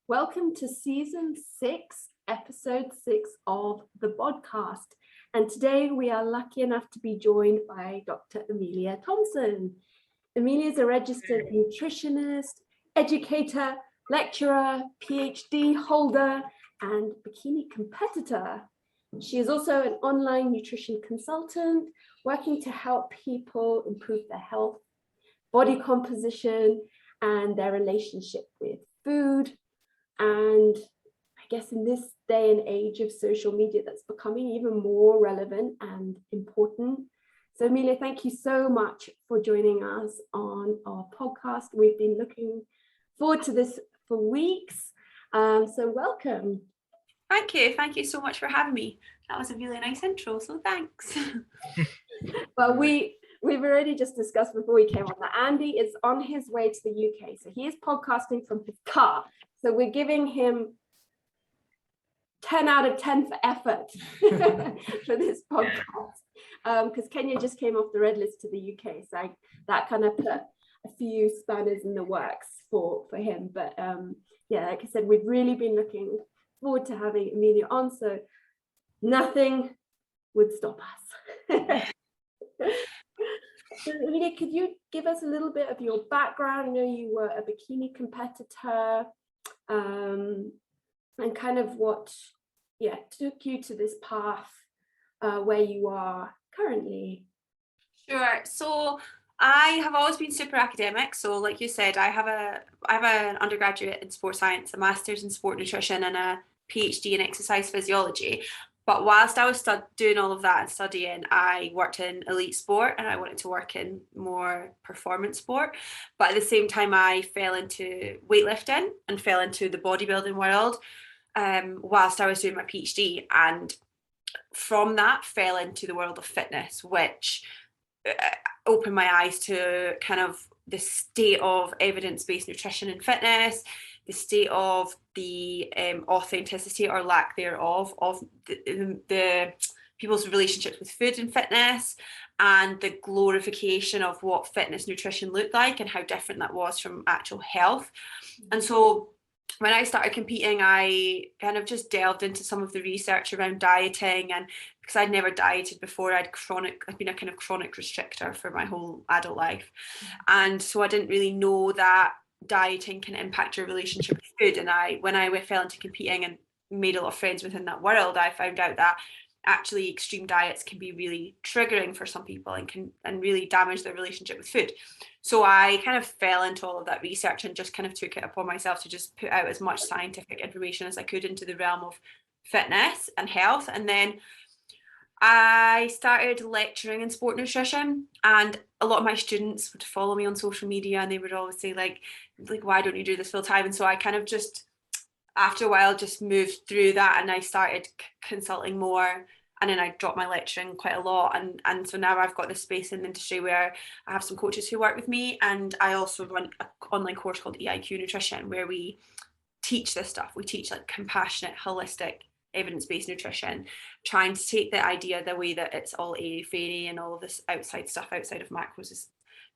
Welcome to season 6, episode 6 of the Bodcast. And today we are lucky enough to be joined by Dr. Emilia Thompson. Emilia is a registered nutritionist, educator, lecturer, PhD holder, and bikini competitor. She is also an online nutrition consultant working to help people improve their health, body composition, and their relationship with food. And I guess in this day and age of social media, that's becoming even more relevant and important. So Emilia, thank you so much for joining us on our podcast. We've been looking forward to this for weeks. So welcome. Thank you. Thank you so much for having me. That was a really nice intro, so thanks. Well, we've already just discussed before we came on that Andy is on his way to the UK. So he is podcasting from his car. So we're giving him 10 out of 10 for effort for this podcast. Because Kenya just came off the red list to the UK. So that kind of put a few spanners in the works for him. But yeah, like I said, we've really been looking forward to having Emilia on. So nothing would stop us. So Emilia, could you give us a little bit of your background? I know you were a bikini competitor, and kind of what took you to this path where you are currently. Sure. So I have always been super academic. So like you said, I have an undergraduate in sports science, a master's in sport nutrition, and a PhD in exercise physiology. But whilst I was doing all of that and studying, I worked in elite sport and I wanted to work in more performance sport. But at the same time, I fell into weightlifting and fell into the bodybuilding world whilst I was doing my PhD. And from that, fell into the world of fitness, which opened my eyes to kind of the state of evidence-based nutrition and fitness, the state of the authenticity or lack thereof of the people's relationships with food and fitness, and the glorification of what fitness nutrition looked like and how different that was from actual health. And so when I started competing, I kind of just delved into some of the research around dieting, and because I'd never dieted before, I'd been a kind of chronic restrictor for my whole adult life. And so I didn't really know that dieting can impact your relationship with food. And when I fell into competing and made a lot of friends within that world, I found out that actually extreme diets can be really triggering for some people and really damage their relationship with food. So I kind of fell into all of that research and just kind of took it upon myself to just put out as much scientific information as I could into the realm of fitness and health. And then I started lecturing in sport nutrition, and a lot of my students would follow me on social media and they would always say like why don't you do this full time? And so I kind of just after a while just moved through that, and I started consulting more, and then I dropped my lecturing quite a lot, and so now I've got this space in the industry where I have some coaches who work with me, and I also run an online course called EIQ Nutrition where we teach this stuff. We teach like compassionate, holistic, evidence-based nutrition, trying to take the idea the way that it's all airy-fairy and all of this outside stuff outside of macros, is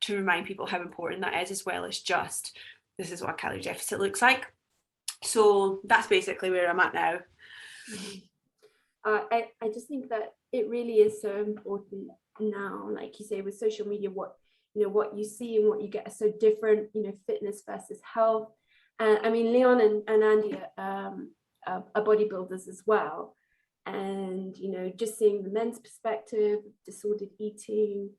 to remind people how important that is, as well as just this is what a calorie deficit looks like. So that's basically where I'm at now. I just think that it really is so important now, like you say, with social media, what you see and what you get are so different, fitness versus health. And I mean, Leon and Andy are bodybuilders as well, and just seeing the men's perspective, disordered eating,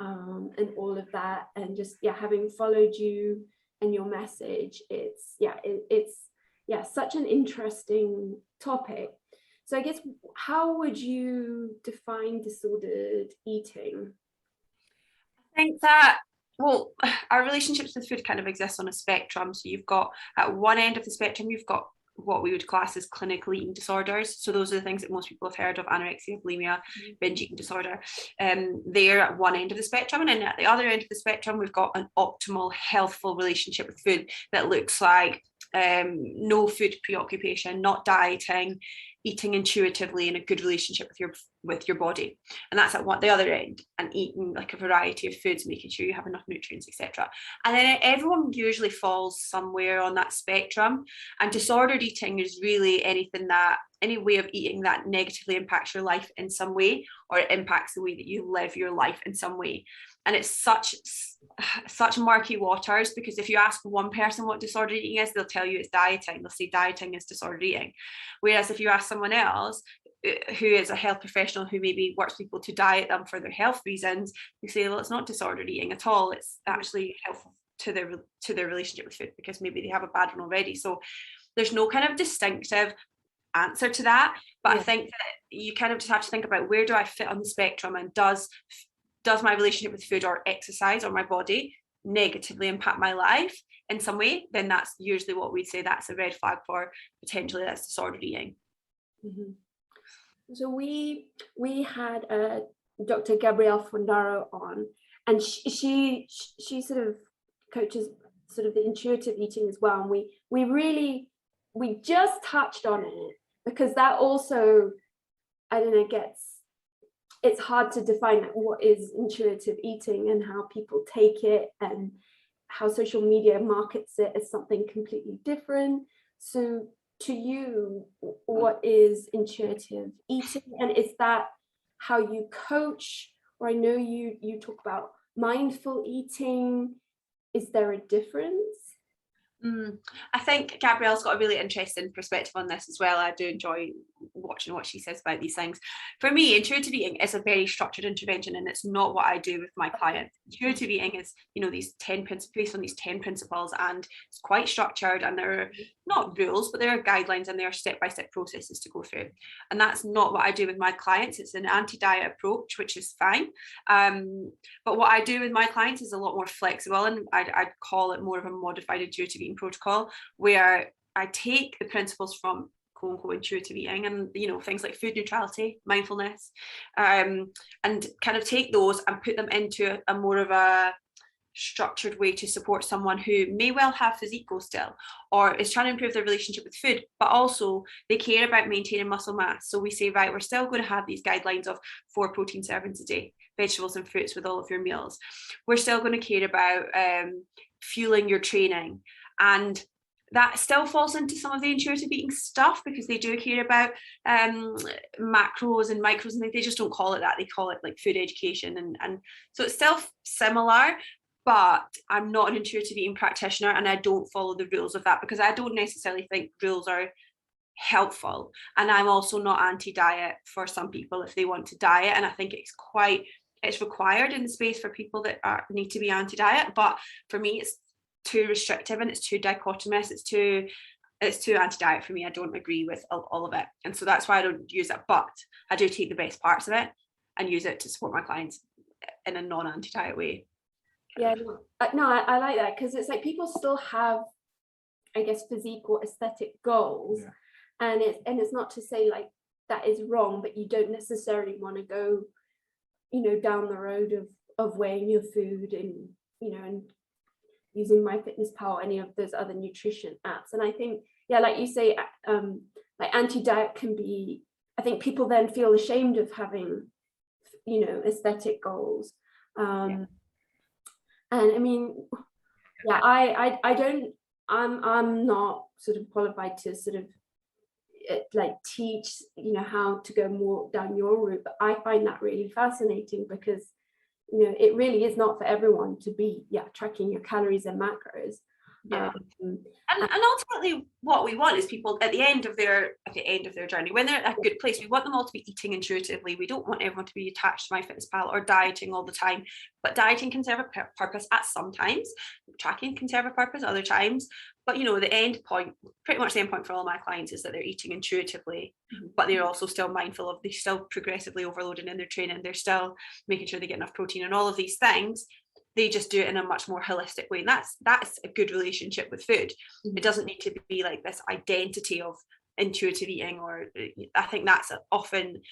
and all of that, and just having followed you and your message, it's such an interesting topic. So I guess, how would you define disordered eating? I think that, well, our relationships with food kind of exist on a spectrum. So you've got, at one end of the spectrum, you've got what we would class as clinical eating disorders. So those are the things that most people have heard of: anorexia, bulimia, binge eating disorder. They're at one end of the spectrum, and then at the other end of the spectrum, we've got an optimal, healthful relationship with food that looks like no food preoccupation, not dieting, eating intuitively, in a good relationship with your with your body. And that's at the other end, and eating like a variety of foods, making sure you have enough nutrients, etc. And then everyone usually falls somewhere on that spectrum. And disordered eating is really any way of eating that negatively impacts your life in some way, or it impacts the way that you live your life in some way. And it's such murky waters, because if you ask one person what disordered eating is, they'll tell you it's dieting. They'll say dieting is disordered eating. Whereas if you ask someone else who is a health professional who maybe works people to diet them for their health reasons, they say, well, it's not disordered eating at all. It's actually helpful to their relationship with food, because maybe they have a bad one already. So there's no kind of distinctive answer to that. But I think that you kind of just have to think about, where do I fit on the spectrum, and does my relationship with food or exercise or my body negatively impact my life in some way? Then that's usually what we'd say that's a red flag for potentially that's disordered eating. Mm-hmm. So we had Dr. Gabrielle Fondaro on, and she sort of coaches sort of the intuitive eating as well. And we just touched on it, because that also, I don't know, it's hard to define what is intuitive eating and how people take it, and how social media markets it as something completely different. So to you, what is intuitive eating, and is that how you coach? Or I know you talk about mindful eating. Is there a difference? I think Gabrielle's got a really interesting perspective on this as well. I do enjoy watching what she says about these things. For me, intuitive eating is a very structured intervention, and it's not what I do with my clients. Intuitive eating is, these 10 principles, based on these 10 principles, and it's quite structured, and there are not rules, but there are guidelines, and there are step-by-step processes to go through. And that's not what I do with my clients. It's an anti-diet approach, which is fine. But what I do with my clients is a lot more flexible, and I'd call it more of a modified intuitive eating protocol, where I take the principles from quote unquote intuitive eating, and things like food neutrality, mindfulness, and kind of take those and put them into a more of a structured way to support someone who may well have physique goals still, or is trying to improve their relationship with food, but also they care about maintaining muscle mass. So we say, right, we're still going to have these guidelines of 4 protein servings a day, vegetables and fruits with all of your meals. We're still going to care about fueling your training, and that still falls into some of the intuitive eating stuff, because they do care about macros and micros, and they just don't call it that. They call it like food education, and so it's still similar. But I'm not an intuitive eating practitioner, and I don't follow the rules of that, because I don't necessarily think rules are helpful. And I'm also not anti-diet for some people if they want to diet, and I think it's required in the space for people that need to be anti-diet. But for me, it's too restrictive, and it's too dichotomous. It's too anti-diet for me. I don't agree with all of it, and so that's why I don't use it. But I do take the best parts of it and use it to support my clients in a non-anti-diet way. Yeah, no, I like that, because it's like people still have, I guess, physique or aesthetic goals, and it's not to say like that is wrong, but you don't necessarily want to go, down the road of weighing your food and and using MyFitnessPal, any of those other nutrition apps. And I think, like you say, like anti-diet can be, I think people then feel ashamed of having, aesthetic goals. And I mean, I don't, I'm not sort of qualified to sort of like teach, how to go more down your route, but I find that really fascinating, because it really is not for everyone to be tracking your calories and macros. And ultimately what we want is people at the end of their journey, when they're at a good place, we want them all to be eating intuitively. We don't want everyone to be attached to MyFitnessPal or dieting all the time, but dieting can serve a purpose at some times, tracking can serve a purpose other times. But the end point, pretty much the end point for all my clients, is that they're eating intuitively, but they're also still mindful of, they're still progressively overloading in their training, they're still making sure they get enough protein and all of these things. They just do it in a much more holistic way. And that's a good relationship with food. It doesn't need to be like this identity of intuitive eating, or I think that's often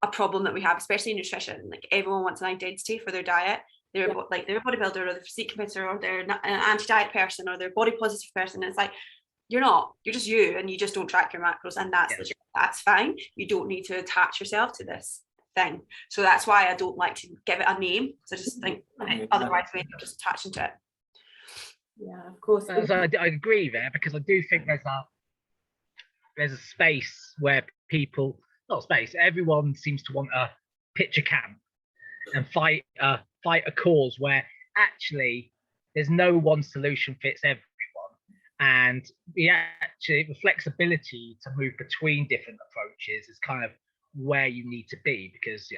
a problem that we have, especially in nutrition. Like everyone wants an identity for their diet. They're like, they're a bodybuilder, or they're a physique competitor, or they're an anti-diet person, or they're a body positive person. And it's like, you're not, you're just you, and you just don't track your macros, and that's legit. That's fine. You don't need to attach yourself to this thing. So that's why I don't like to give it a name. So I just think otherwise we end up just attaching to it. Yeah, of course. So I agree there, because I do think there's a space where people, not space, everyone seems to want a pitch a camp and fight a cause where actually there's no one solution fits everyone, and the flexibility to move between different approaches is kind of where you need to be, because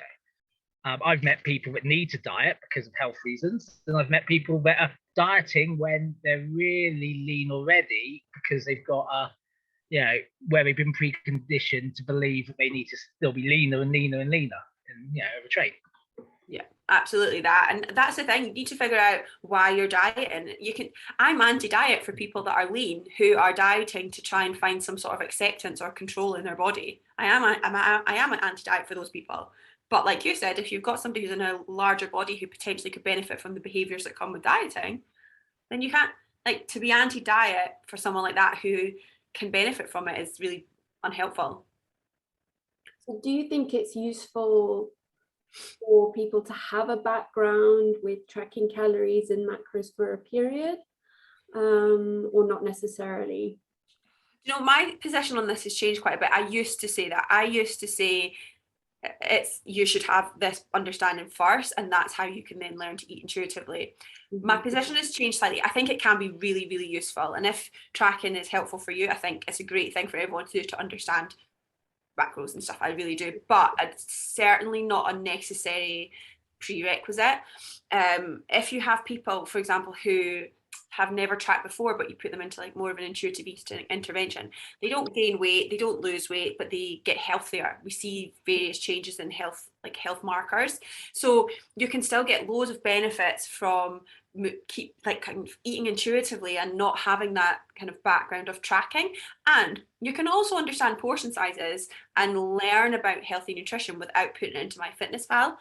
I've met people that need to diet because of health reasons, and I've met people that are dieting when they're really lean already because they've got where they've been preconditioned to believe that they need to still be leaner and leaner and leaner and overtrain. Yeah, absolutely that. And that's the thing, you need to figure out why you're dieting. I'm anti-diet for people that are lean who are dieting to try and find some sort of acceptance or control in their body. I am an anti-diet for those people. But like you said, if you've got somebody who's in a larger body who potentially could benefit from the behaviors that come with dieting, then you can't, to be anti-diet for someone like that who can benefit from it is really unhelpful. So do you think it's useful for people to have a background with tracking calories and macros for a period, or not necessarily? My position on this has changed quite a bit. I used to say that. I used to say you should have this understanding first, and that's how you can then learn to eat intuitively. Mm-hmm. My position has changed slightly. I think it can be really, really useful, and if tracking is helpful for you, I think it's a great thing for everyone to do to understand macros and stuff. I really do, but it's certainly not a necessary prerequisite. If you have people, for example, who have never tracked before, but you put them into more of an intuitive eating intervention, they don't gain weight, they don't lose weight, but they get healthier. We see various changes in health, health markers. So you can still get loads of benefits from kind of eating intuitively and not having that kind of background of tracking. And you can also understand portion sizes and learn about healthy nutrition without putting it into MyFitnessPal.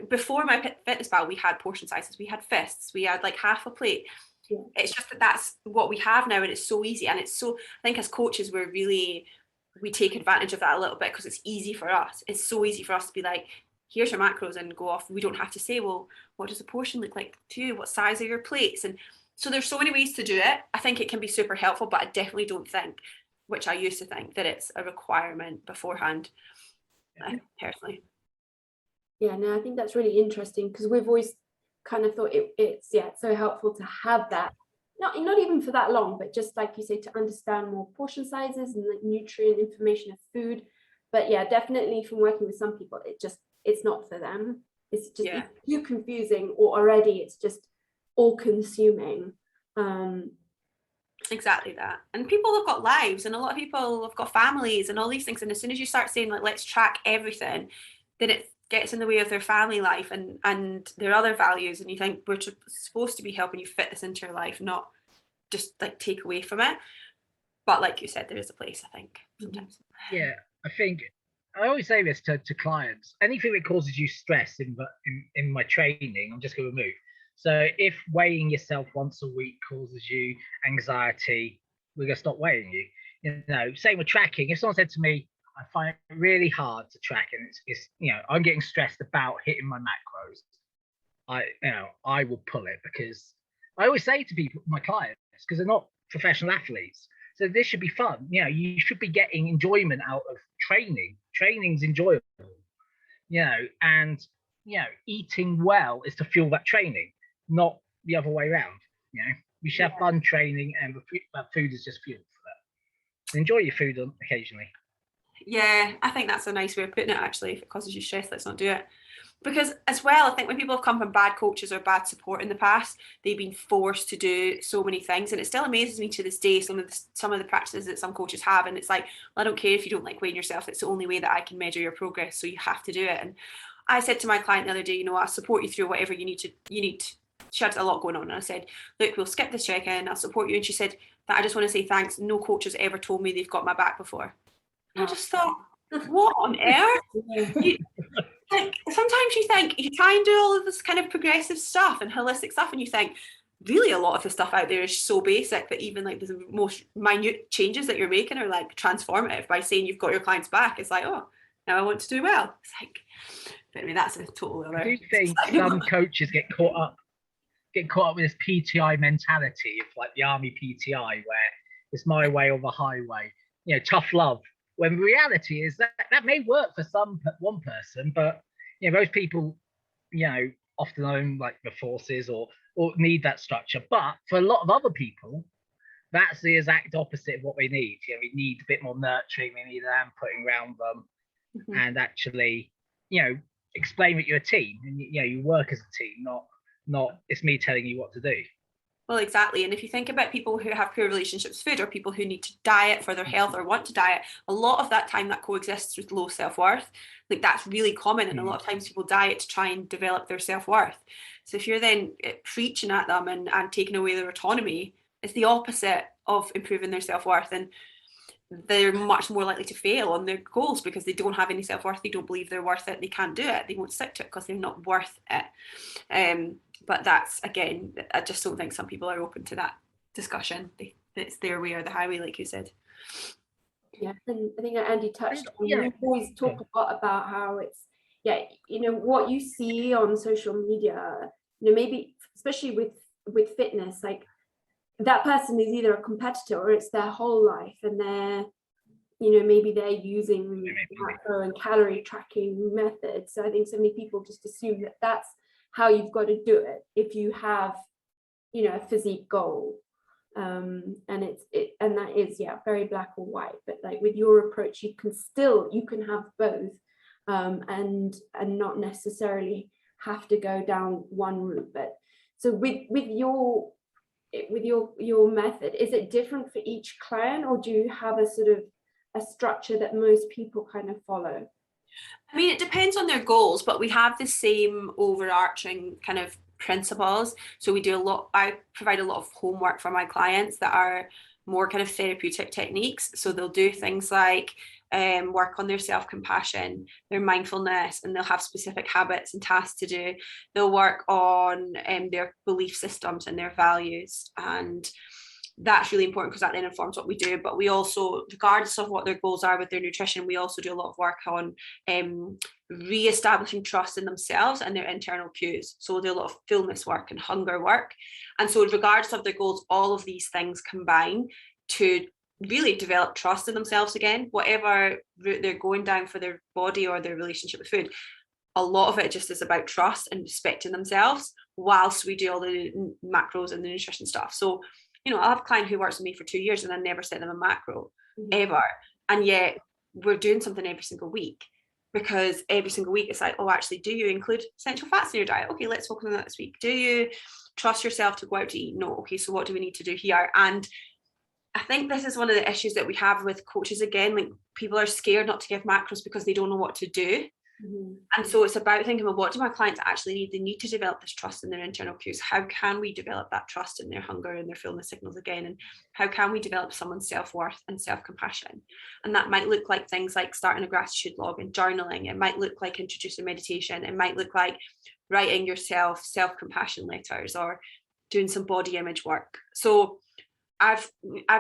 Before MyFitnessPal, we had portion sizes, we had fists, we had half a plate. Yeah. It's just that's what we have now, and it's so easy. And it's so, I think as coaches, we take advantage of that a little bit because it's easy for us. It's so easy for us to be like, here's your macros, and go off. We don't have to say, well, what does a portion look like to you? What size are your plates? And so there's so many ways to do it. I think it can be super helpful, but I definitely don't think, which I used to think, that it's a requirement beforehand, personally. Yeah, no, I think that's really interesting, because we've always kind of thought it's so helpful to have that, not even for that long, but just like you say, to understand more portion sizes and nutrient information of food. But yeah, definitely from working with some people, it's not for them. It's just too confusing, or already it's just all consuming. Exactly that. And people have got lives, and a lot of people have got families and all these things. And as soon as you start saying let's track everything, then it gets in the way of their family life and their other values. And you think we're supposed to be helping you fit this into your life, not just take away from it. But like you said, there is a place, I think, sometimes. Yeah, I think I always say this to clients: anything that causes you stress in my training, I'm just going to remove. So if weighing yourself once a week causes you anxiety, we're going to stop weighing you. Same with tracking. If someone said to me, I find it really hard to track, and it's I'm getting stressed about hitting my macros, I will pull it, because I always say to people, my clients, because they're not professional athletes, so this should be fun. You should be getting enjoyment out of training. Training's enjoyable, and eating well is to fuel that training, not the other way around. We should have fun training, and food is just fuel for that. Enjoy your food occasionally. Yeah, I think that's a nice way of putting it, actually. If it causes you stress, let's not do it. Because as well, I think when people have come from bad coaches or bad support in the past, they've been forced to do so many things. And it still amazes me to this day, some of the practices that some coaches have. And it's like, well, I don't care if you don't like weighing yourself. It's the only way that I can measure your progress. So you have to do it. And I said to my client the other day, I'll support you through whatever you need. She had a lot going on. And I said, look, we'll skip this check-in. I'll support you. And she said, that I just want to say thanks. No coach has ever told me they've got my back before. And I just thought, what on earth? Sometimes you think, you try and do all of this kind of progressive stuff and holistic stuff, and you think, really, a lot of the stuff out there is so basic that even the most minute changes that you're making are transformative. By saying you've got your client's back, it's oh, now I want to do well. It's like, but anyway, that's a total other. I do think some coaches get caught up with this PTI mentality of like the army PTI, where it's my way or the highway, tough love. When the reality is that may work for one person, but those people, often own like the forces or need that structure. But for a lot of other people, that's the exact opposite of what they need. We need a bit more nurturing, we need an putting around them, and actually, explain that you're a team and you work as a team, not it's me telling you what to do. Well, exactly. And if you think about people who have poor relationships with food, or people who need to diet for their health or want to diet, a lot of that time that coexists with low self-worth. Like, that's really common. And a lot of times people diet to try and develop their self-worth. So if you're then preaching at them and taking away their autonomy, it's the opposite of improving their self-worth. And they're much more likely to fail on their goals because they don't have any self-worth. They don't believe they're worth it. They can't do it. They won't stick to it because they're not worth it. But that's, again, I just don't think some people are open to that discussion. It's their way or the highway, like you said. Yeah, and I think Andy touched on, we always talk a lot about how it's, what you see on social media, maybe especially with fitness, like that person is either a competitor or it's their whole life, and they're, maybe they're using macro and calorie tracking methods. So I think so many people just assume that that's how you've got to do it if you have, a physique goal. And that is very black or white, but like with your approach you can have both, and not necessarily have to go down one route. But so with your method, is it different for each client, or do you have a sort of a structure that most people kind of follow? I mean, it depends on their goals, but we have the same overarching kind of principles. So I provide a lot of homework for my clients that are more kind of therapeutic techniques. So they'll do things like work on their self-compassion, their mindfulness, and they'll have specific habits and tasks to do. They'll work on their belief systems and their values, and that's really important because that then informs what we do. But we also, regardless of what their goals are with their nutrition, we also do a lot of work on re-establishing trust in themselves and their internal cues. So we'll do a lot of fullness work and hunger work. And so regardless of their goals, all of these things combine to really develop trust in themselves again, whatever route they're going down for their body or their relationship with food. A lot of it just is about trust and respecting themselves whilst we do all the macros and the nutrition stuff. So I'll have a client who works with me for 2 years and I never set them a macro ever. And yet we're doing something every single week, because every single week it's like, oh, actually, do you include essential fats in your diet? Okay, let's focus on that this week. Do you trust yourself to go out to eat? No. Okay, so what do we need to do here? And I think this is one of the issues that we have with coaches again. Like, people are scared not to give macros because they don't know what to do. And so it's about thinking, well, what do my clients actually need? They need to develop this trust in their internal cues. How can we develop that trust in their hunger and their fullness signals again? And how can we develop someone's self-worth and self-compassion? And that might look like things like starting a gratitude log and journaling. It might look like introducing meditation. It might look like writing yourself self-compassion letters or doing some body image work. So I've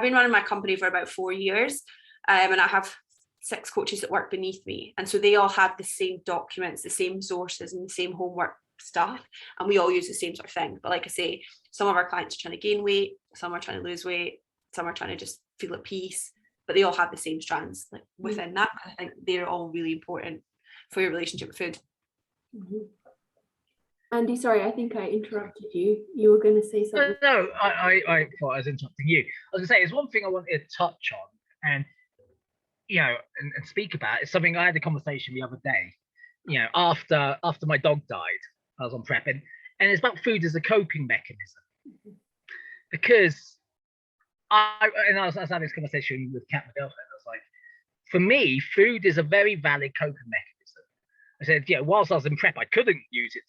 been running my company for about 4 years, and I have 6 coaches that work beneath me, and so they all have the same documents, the same sources, and the same homework stuff, and we all use the same sort of thing. But like I say, some of our clients are trying to gain weight, some are trying to lose weight, some are trying to just feel at peace, but they all have the same strands like within that. I think they're all really important for your relationship with food. Andy, sorry, I think I interrupted you. You were going to say something. No, I thought I was interrupting you. I was going to say, there's one thing I wanted to touch on, and and speak about. It's something I had a conversation the other day. After my dog died, I was on prep, and it's about food as a coping mechanism. Because I was having this conversation with Kat, my girlfriend. I was like, for me, food is a very valid coping mechanism. I said, whilst I was in prep, I couldn't use it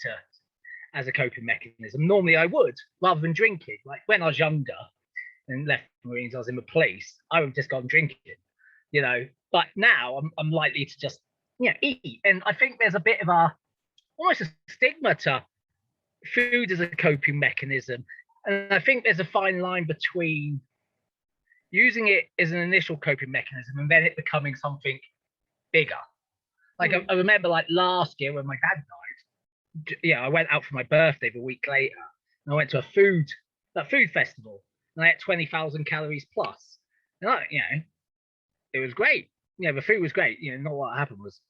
as a coping mechanism. Normally I would, rather than drinking. Like when I was younger and left the Marines, I was in the police, I would just go and drinking. But now I'm likely to just eat. And I think there's a bit of almost a stigma to food as a coping mechanism. And I think there's a fine line between using it as an initial coping mechanism and then it becoming something bigger. Like I remember like last year when my dad died, I went out for my birthday the week later, and I went to a food festival, and I ate 20,000 calories plus. And it was great. The food was great. Not what happened was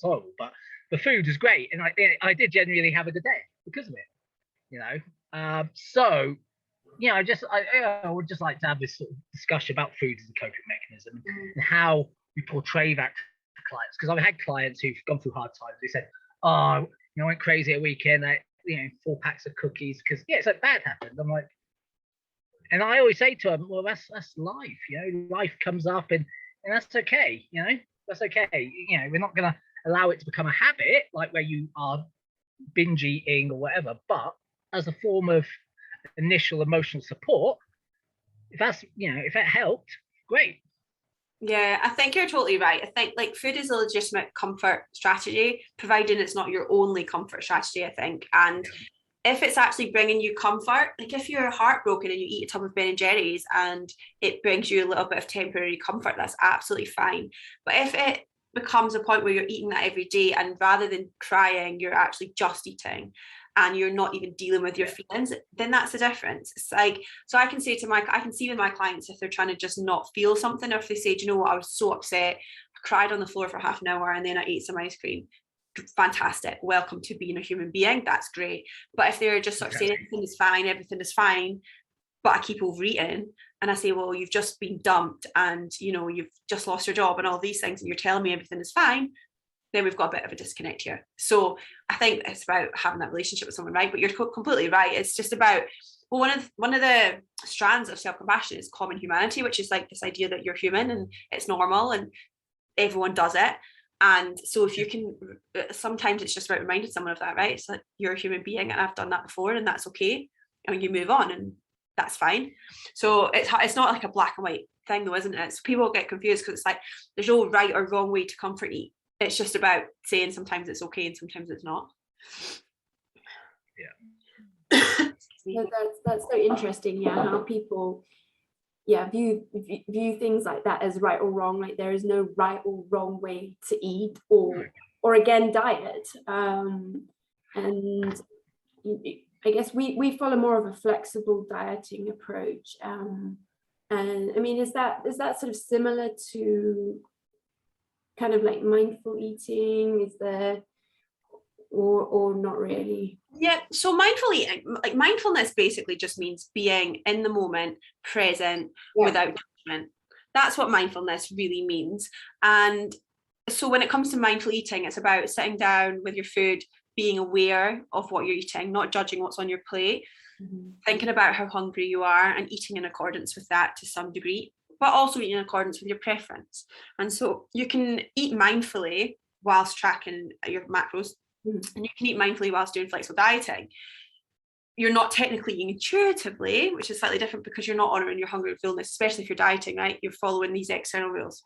horrible, but the food was great, and I did genuinely have a good day because of it. So I would just like to have this sort of discussion about food as a coping mechanism and how we portray that to clients. Because I've had clients who've gone through hard times. They said, "Oh, I went crazy at weekend. 4 packs of cookies because something bad happened." I'm like, and I always say to them, "Well, that's life. Life comes up, and that's okay. That's okay. We're not gonna allow it to become a habit, like where you are binge eating or whatever, but as a form of initial emotional support, if it helped, great." Yeah, I think you're totally right. I think like food is a legitimate comfort strategy, providing it's not your only comfort strategy, I think. And if it's actually bringing you comfort, like if you're heartbroken and you eat a tub of Ben & Jerry's and it brings you a little bit of temporary comfort, that's absolutely fine. But if it becomes a point where you're eating that every day, and rather than crying, you're actually just eating, and you're not even dealing with your feelings, then that's the difference. It's like, so I can see with my clients, if they're trying to just not feel something, or if they say, do you know what, I was so upset, I cried on the floor for half an hour and then I ate some ice cream. Fantastic. Welcome to being a human being. That's great. But if they're just sort of saying everything is fine, but I keep overeating, and I say, well, you've just been dumped and you've just lost your job and all these things, and you're telling me everything is fine, then we've got a bit of a disconnect here. So I think it's about having that relationship with someone, right? But you're completely right. It's just about, well, one of the strands of self-compassion is common humanity, which is like this idea that you're human and it's normal and everyone does it. And so if you can, sometimes it's just about reminding someone of that, right? It's like, you're a human being and I've done that before and that's okay. And you move on and that's fine. So it's not like a black and white thing though, isn't it? So people get confused because it's like, there's no right or wrong way to comfort eat. It's just about saying sometimes it's okay and sometimes it's not. That's so interesting. How people view things like that as right or wrong. Like there is no right or wrong way to eat or again diet. And I guess we follow more of a flexible dieting approach. And I mean, is that sort of similar to kind of like mindful eating? Is there or not really? Yeah, so mindful eating, like mindfulness basically just means being in the moment, present, without judgment. That's what mindfulness really means. And so when it comes to mindful eating, it's about sitting down with your food, being aware of what you're eating, not judging what's on your plate, thinking about how hungry you are and eating in accordance with that to some degree, but also eating in accordance with your preference. And so you can eat mindfully whilst tracking your macros, and you can eat mindfully whilst doing flexible dieting. You're not technically eating intuitively, which is slightly different because you're not honouring your hunger and fullness, especially if you're dieting, right? You're following these external rules.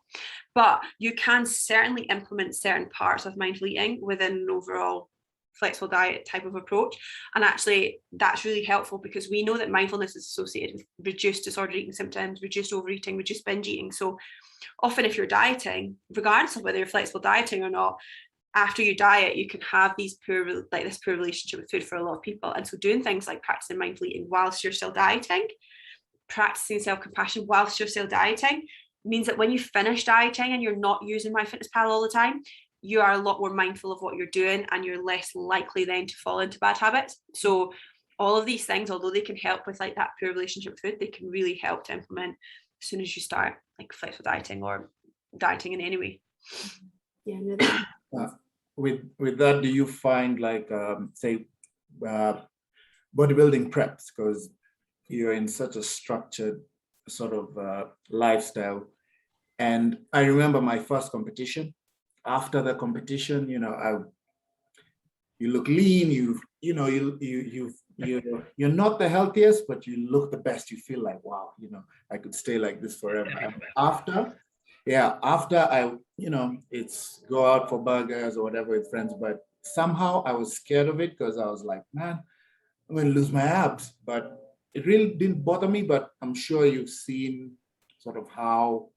But you can certainly implement certain parts of mindful eating within an overall flexible diet type of approach. And actually, that's really helpful because we know that mindfulness is associated with reduced disordered eating symptoms, reduced overeating, reduced binge eating. So often if you're dieting, regardless of whether you're flexible dieting or not, after you diet, you can have this poor relationship with food for a lot of people. And so doing things like practicing mindful eating whilst you're still dieting, practicing self-compassion whilst you're still dieting, means that when you finish dieting and you're not using MyFitnessPal all the time, you are a lot more mindful of what you're doing and you're less likely then to fall into bad habits. So all of these things, although they can help with like that poor relationship with food, they can really help to implement as soon as you start like flexible dieting or dieting in any way. Yeah, no, with that, do you find like bodybuilding preps, because you're in such a structured sort of lifestyle, and I remember my first competition. After the competition, you look lean. You're not the healthiest, but you look the best. You feel like, wow, I could stay like this forever. And after I, it's go out for burgers or whatever with friends, but somehow I was scared of it because I was like, man, I'm going to lose my abs. But it really didn't bother me, but I'm sure you've seen sort of how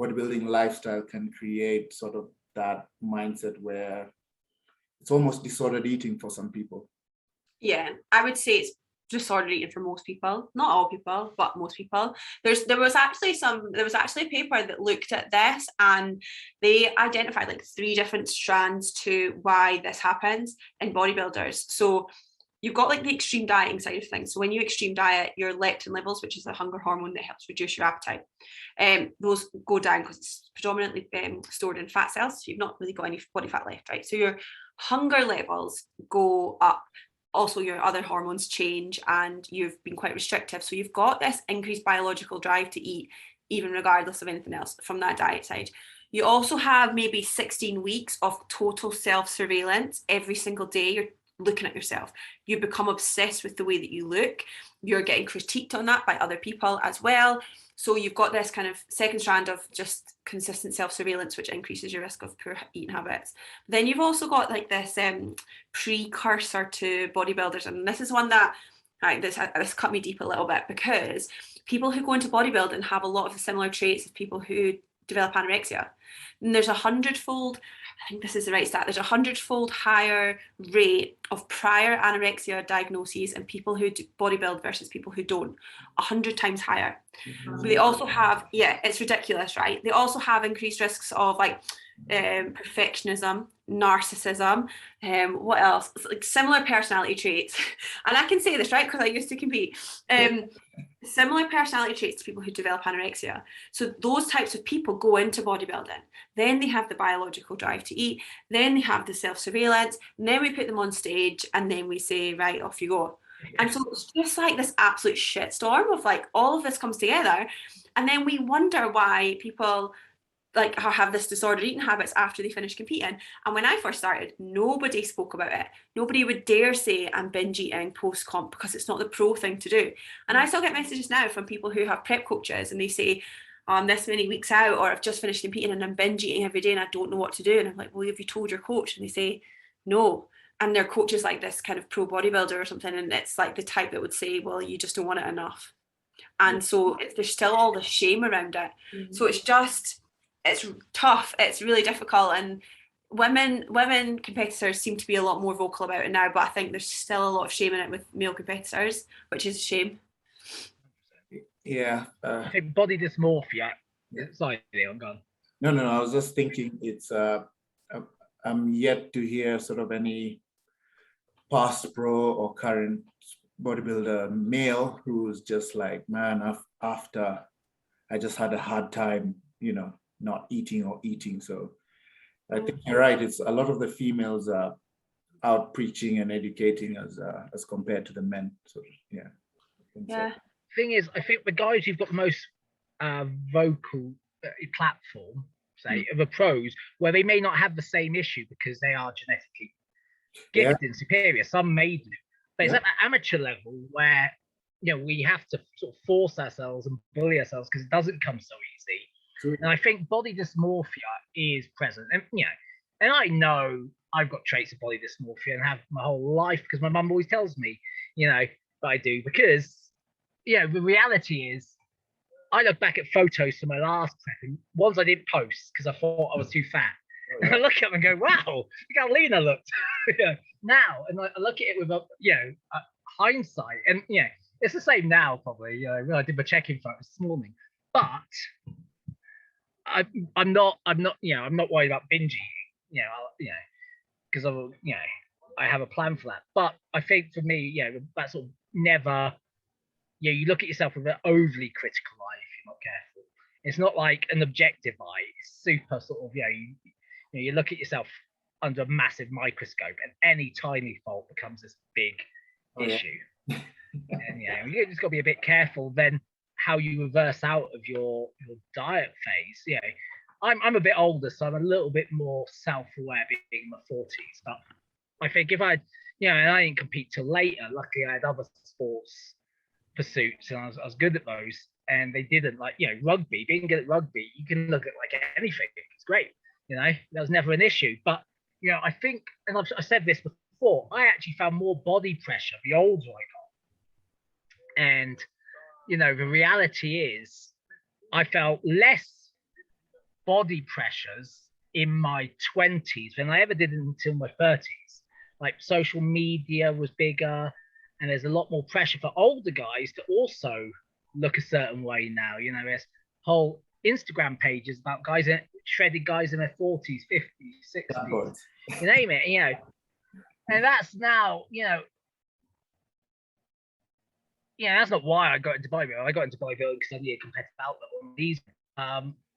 bodybuilding lifestyle can create sort of that mindset where it's almost disordered eating for some people. Yeah, I would say it's disordered eating for most people, not all people, but most people. There was actually a paper that looked at this, and they identified like 3 different strands to why this happens in bodybuilders. So you've got like the extreme dieting side of things. So when you extreme diet, your leptin levels, which is a hunger hormone that helps reduce your appetite, those go down because it's predominantly stored in fat cells. So you've not really got any body fat left, right? So your hunger levels go up. Also, your other hormones change, and you've been quite restrictive. So you've got this increased biological drive to eat, even regardless of anything else from that diet side. You also have maybe 16 weeks of total self-surveillance. Every single day you're looking at yourself. You become obsessed with the way that you look. You're getting critiqued on that by other people as well. So you've got this kind of second strand of just consistent self-surveillance, which increases your risk of poor eating habits. Then you've also got like this precursor to bodybuilders, and this is one that this cut me deep a little bit, because people who go into bodybuilding have a lot of the similar traits of people who develop anorexia. And there's 100-fold, I think this is the right stat, there's 100-fold higher rate of prior anorexia diagnoses in people who do bodybuild versus people who don't, 100 times higher. Mm-hmm. They also have, yeah, it's ridiculous, right? They also have increased risks of like perfectionism, narcissism, what else? It's like similar personality traits. And I can say this, right, because I used to compete. Similar personality traits to people who develop anorexia. So those types of people go into bodybuilding. Then they have the biological drive to eat. Then they have the self-surveillance. And then we put them on stage, and then we say, right, off you go. And so it's just like this absolute shitstorm of like all of this comes together. And then we wonder why people like have this disordered eating habits after they finish competing. And when I first started, nobody spoke about it. Nobody would dare say I'm binge eating post-comp, because it's not the pro thing to do. And I still get messages now from people who have prep coaches, and they say, I'm this many weeks out, or I've just finished competing and I'm binge eating every day and I don't know what to do. And I'm like, well, have you told your coach? And they say, no. And their coach is like this kind of pro bodybuilder or something. And it's like the type that would say, well, you just don't want it enough. And so there's still all the shame around it. Mm-hmm. So it's tough. It's really difficult. And women competitors seem to be a lot more vocal about it now, but I think there's still a lot of shame in it with male competitors, which is a shame. Yeah. I think body dysmorphia. Sorry, I'm gone. No. I was just thinking it's I'm yet to hear sort of any past pro or current bodybuilder male who's just like, man, after I just had a hard time, not eating or eating. So I think you're right. It's a lot of the females are out preaching and educating as compared to the men. So yeah. Yeah. So. Thing is, I think the guys who've got the most vocal platform, say, are the pros, where they may not have the same issue because they are genetically gifted and superior. Some may do, but it's at the amateur level where we have to sort of force ourselves and bully ourselves because it doesn't come so easy. True. And I think body dysmorphia is present, and and I know I've got traits of body dysmorphia and have my whole life because my mum always tells me, that I do, because the reality is, I look back at photos from my last prep, and ones I didn't post because I thought I was too fat. And I look at them and go, wow, look how lean I looked now. And I look at it with a hindsight, and it's the same now probably. I did my check-in photos this morning, but I'm not worried about binge eating, because I have a plan for that. But I think for me, that sort of never. You look at yourself with an overly critical eye if you're not careful. It's not like an objective eye. It's super sort of, you look at yourself under a massive microscope, and any tiny fault becomes this big issue. And you just got to be a bit careful then how you reverse out of your diet phase. I'm a bit older, so I'm a little bit more self-aware being in my 40s. But I think if and I didn't compete till later. Luckily, I had other sports pursuits, and I was good at those, and they didn't, like rugby. Being good at rugby, you can look at like anything. It's great, that was never an issue. But I think, and I've said this before, I actually found more body pressure the older I got, and the reality is I felt less body pressures in my 20s than I ever did until my 30s. Like social media was bigger, and there's a lot more pressure for older guys to also look a certain way now. You know, there's whole Instagram pages about guys, shredded guys in their 40s, 50s, 60s, you name it, you know. And that's now, you know, yeah, that's not why I got into bodybuilding. I got into bodybuilding because I needed a competitive outlet on these,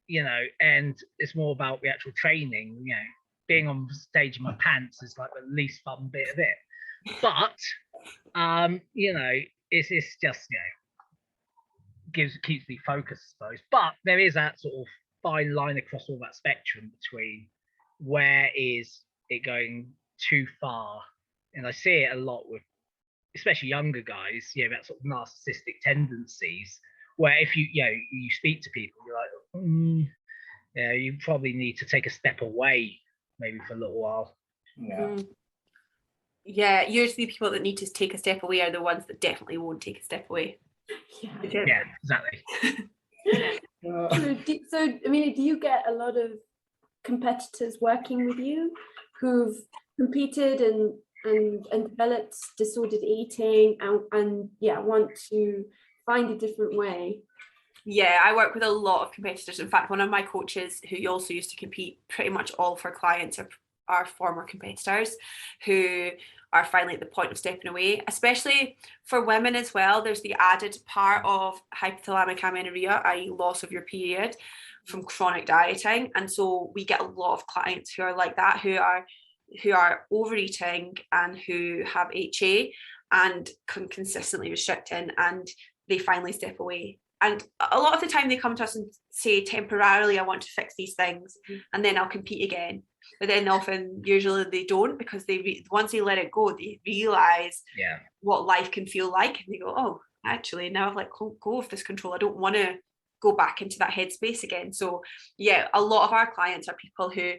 you know, and it's more about the actual training. You know, being on stage in my pants is like the least fun bit of it. But, you know, it's just, you know, keeps me focused, I suppose. But there is that sort of fine line across all that spectrum between where is it going too far, and I see it a lot with especially younger guys, you know, that sort of narcissistic tendencies where if you speak to people, you're like, yeah, you probably need to take a step away maybe for a little while. Yeah, usually people that need to take a step away are the ones that definitely won't take a step away. Yeah, exactly. So Emilia, do you get a lot of competitors working with you who've competed and developed disordered eating and want to find a different way? Yeah, I work with a lot of competitors. In fact, one of my coaches who also used to compete, pretty much all of her clients are former competitors who are finally at the point of stepping away. Especially for women as well, there's the added part of hypothalamic amenorrhea, i.e. loss of your period from chronic dieting. And so we get a lot of clients who are like that, who are overeating and who have HA and can consistently restricting, and they finally step away. And a lot of the time they come to us and say temporarily, I want to fix these things and then I'll compete again. But then often, usually they don't, because once they let it go, they realize what life can feel like. And they go, oh, actually, now I've let go of this control. I don't want to go back into that headspace again. So yeah, a lot of our clients are people who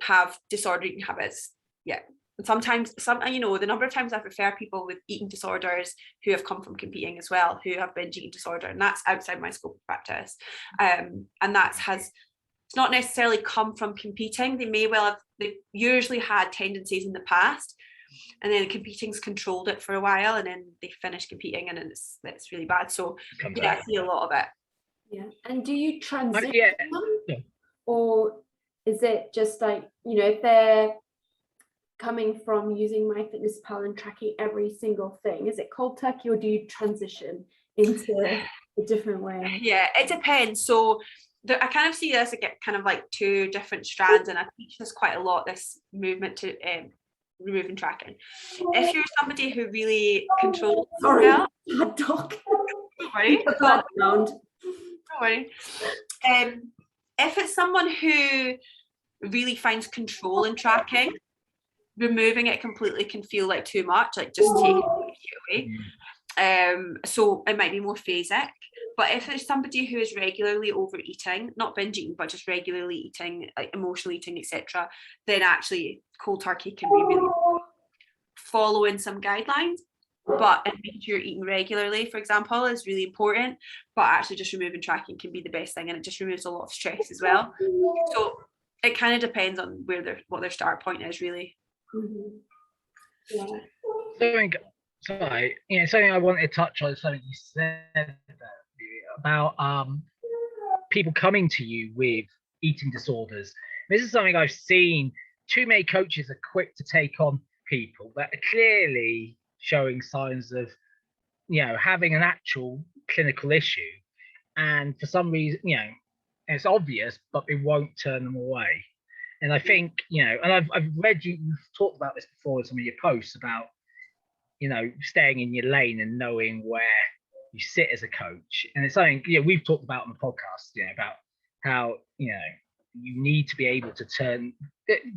have disordered eating habits. Yeah. And sometimes, you know, the number of times I've referred people with eating disorders who have come from competing as well, who have binge eating disorder, and that's outside my scope of practice. And it's not necessarily come from competing. They've usually had tendencies in the past, and then competing's controlled it for a while, and then they finish competing, and it's really bad. So yeah, I see a lot of it. Yeah. And do you transition them? Or is it just like, you know, if they're coming from using MyFitnessPal and tracking every single thing, is it cold turkey, or do you transition into a different way? Yeah, it depends. So I kind of see this as kind of like two different strands, and I teach this quite a lot, this movement to remove and tracking. If you're somebody who really controls dog. Don't worry. Don't worry. If it's someone who really finds control in tracking, removing it completely can feel like too much, like just taking it away. So it might be more phasic. But if there's somebody who is regularly overeating, not binge eating, but just regularly eating, like emotional eating, etc., then actually cold turkey can be really good. Following some guidelines, but making sure you're eating regularly, for example, is really important. But actually just removing tracking can be the best thing, and it just removes a lot of stress as well. So it kind of depends on what their start point is, really. Yeah. Something I wanted to touch on, something you said about people coming to you with eating disorders. This is something I've seen. Too many coaches are quick to take on people that are clearly showing signs of, you know, having an actual clinical issue, and for some reason, you know, it's obvious, but they won't turn them away. And I think, you know, and I've read you've talked about this before in some of your posts about, you know, staying in your lane and knowing where you sit as a coach. And it's something, you know, we've talked about on the podcast, you know, about how, you know, you need to be able to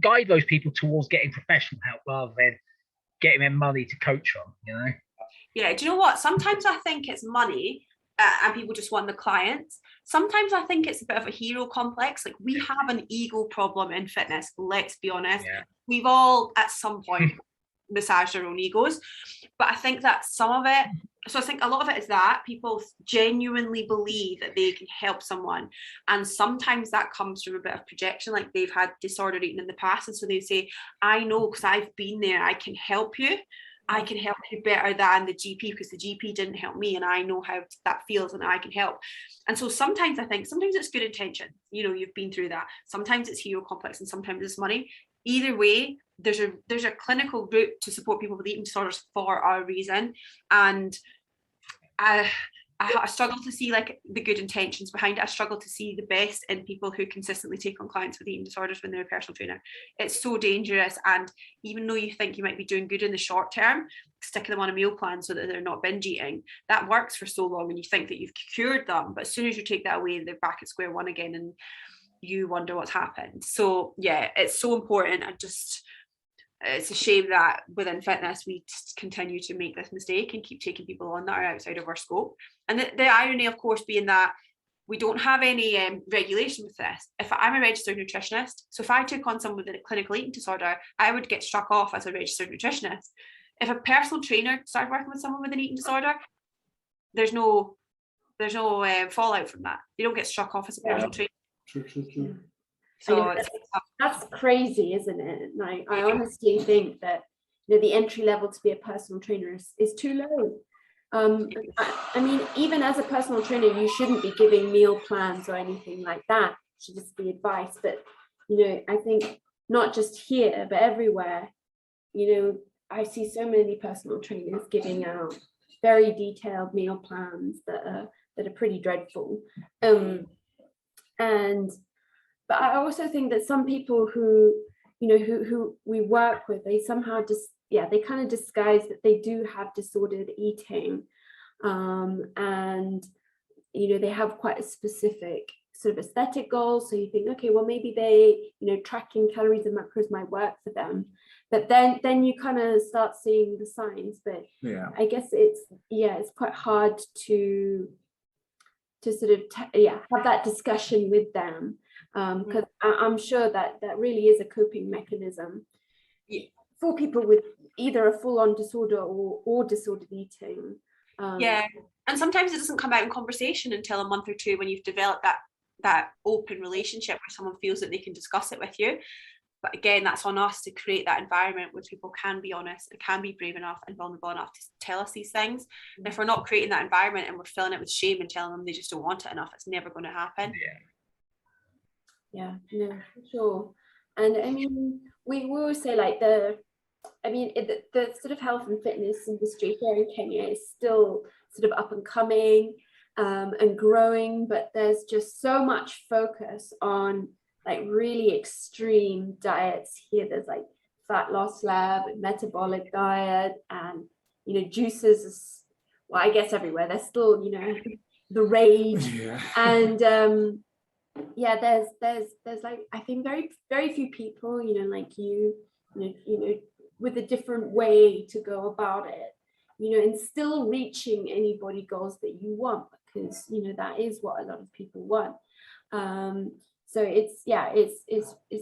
guide those people towards getting professional help rather than getting them money to coach on, you know? Yeah, do you know what? Sometimes I think it's money and people just want the clients. Sometimes I think it's a bit of a hero complex. Like, we have an ego problem in fitness, let's be honest. Yeah. We've all at some point massaged our own egos. But I think that some of it so I think a lot of it is that people genuinely believe that they can help someone, and sometimes that comes from a bit of projection, like they've had disordered eating in the past, and so they say, I know because I've been there, I can help you. I can help you better than the GP because the GP didn't help me, and I know how that feels and I can help. And so sometimes I think it's good intention. You know, you've been through that. Sometimes it's hero complex and sometimes it's money. Either way, there's a clinical route to support people with eating disorders for a reason. And I struggle to see like the good intentions behind it. I struggle to see the best in people who consistently take on clients with eating disorders when they're a personal trainer. It's so dangerous. And even though you think you might be doing good in the short term, sticking them on a meal plan so that they're not binge eating, that works for so long and you think that you've cured them. But as soon as you take that away, they're back at square one again and you wonder what's happened. So yeah, it's so important. It's a shame that within fitness we continue to make this mistake and keep taking people on that are outside of our scope. And the irony, of course, being that we don't have any regulation with this. If I'm a registered nutritionist, so if I took on someone with a clinical eating disorder, I would get struck off as a registered nutritionist. If a personal trainer started working with someone with an eating disorder, there's no fallout from that. They don't get struck off as a personal trainer. True. So that's crazy, isn't it? Like, I honestly think that, you know, the entry level to be a personal trainer is too low. I mean, even as a personal trainer, you shouldn't be giving meal plans or anything like that. It should just be advice. But, you know, I think not just here, but everywhere, you know, I see so many personal trainers giving out very detailed meal plans that are pretty dreadful. But I also think that some people who, you know, who we work with, they somehow they kind of disguise that they do have disordered eating. And, you know, they have quite a specific sort of aesthetic goal. So you think, okay, well, maybe they, you know, tracking calories and macros might work for them. But then you kind of start seeing the signs. But Yeah. I guess it's quite hard to sort of have that discussion with them, because I'm sure that really is a coping mechanism for people with either a full-on disorder or disordered eating. And sometimes it doesn't come out in conversation until a month or two when you've developed that open relationship where someone feels that they can discuss it with you. But again, that's on us to create that environment where people can be honest and can be brave enough and vulnerable enough to tell us these things. And if we're not creating that environment and we're filling it with shame and telling them they just don't want it enough, it's never going to happen. Yeah, no, for sure. And I mean, we always say like the sort of health and fitness industry here in Kenya is still sort of up and coming and growing, but there's just so much focus on like really extreme diets here. There's like fat loss lab and metabolic diet, and, you know, juices is, well, I guess everywhere they're still, you know, the rage. And there's like, I think very, very few people, you know, like you know, with a different way to go about it, you know, and still reaching any body goals that you want, because, you know, that is what a lot of people want. So it's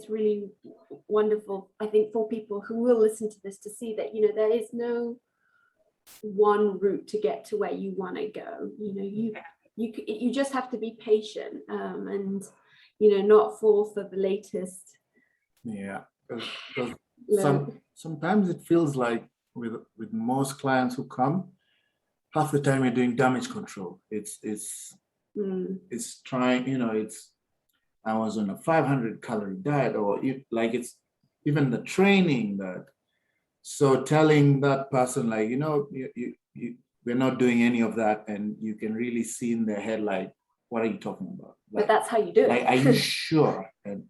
really wonderful, I think, for people who will listen to this to see that, you know, there is no one route to get to where you want to go. You know, you just have to be patient and, you know, not fall for the latest. Yeah, because sometimes it feels like with most clients who come, half the time you're doing damage control. It's trying, you know, I was on a 500 calorie diet, or it's even the training that. So telling that person, like, you know, we're not doing any of that, and you can really see in their head, like, what are you talking about? Like, but that's how you do it. Like, are you sure? And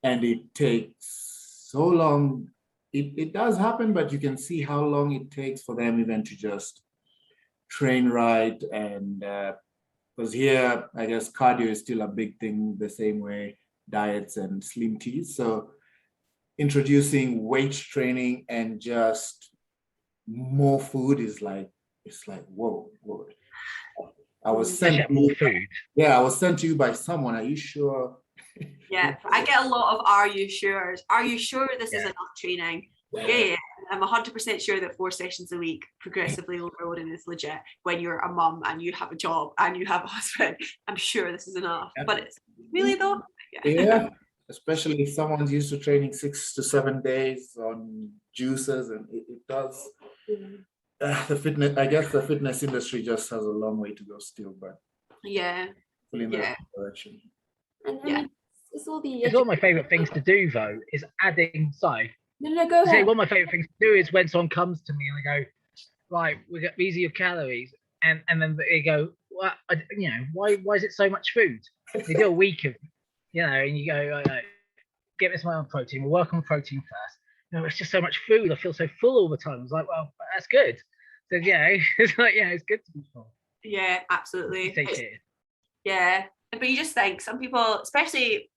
it takes so long. It does happen, but you can see how long it takes for them even to just train right. And because here, I guess cardio is still a big thing, the same way diets and slim teas. So introducing weight training and just more food is like, it's like, whoa. I was sent more food. Yeah, I was sent to you by someone. Are you sure? Yeah, I get a lot of "Are you sure? Are you sure this is enough training? Yeah. I'm 100% sure that 4 sessions a week progressively overloading is legit when you're a mum and you have a job and you have a husband. I'm sure this is enough, but it's really though. Yeah, especially if someone's used to training 6 to 7 days on juices, and it does. The fitness industry just has a long way to go still, but yeah, in the right direction. And I mean, it's all the It's one of my favorite things to do though, is adding, sorry. No, go ahead. One of my favorite things to do is when someone comes to me and I go, right, these are your calories, and then they go, well, why is it so much food? They do a week of, and you go, get this my own protein. We'll work on protein first. It's just so much food. I feel so full all the time. I was like, well, that's good. So it's like, it's good to be full. Yeah, absolutely. Yeah, but you just think some people, especially,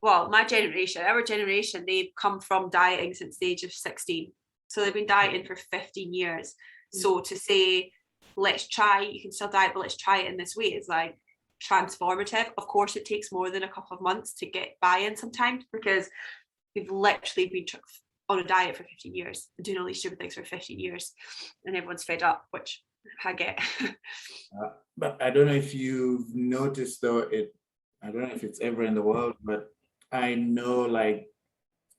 well, our generation, they've come from dieting since the age of 16. So they've been dieting for 15 years. So to say, you can still diet, but let's try it in this way, is like transformative. Of course, it takes more than a couple of months to get buy-in sometimes, because we've literally been on a diet for 15 years, doing all these stupid things for 15 years, and everyone's fed up, which I get. But I don't know if you've noticed though, I don't know if it's ever in the world, but I know, like,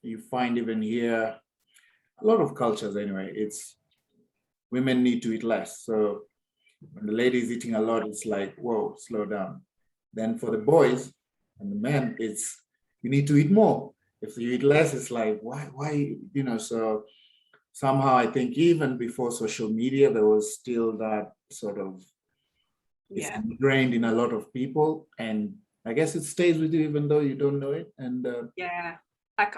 you find even here, a lot of cultures anyway, it's women need to eat less. So when the lady is eating a lot, it's like, whoa, slow down. Then for the boys and the men, it's, you need to eat more. If you eat less, it's like, why, so somehow I think even before social media, there was still that sort of, it's ingrained in a lot of people. And I guess it stays with you even though you don't know it. And I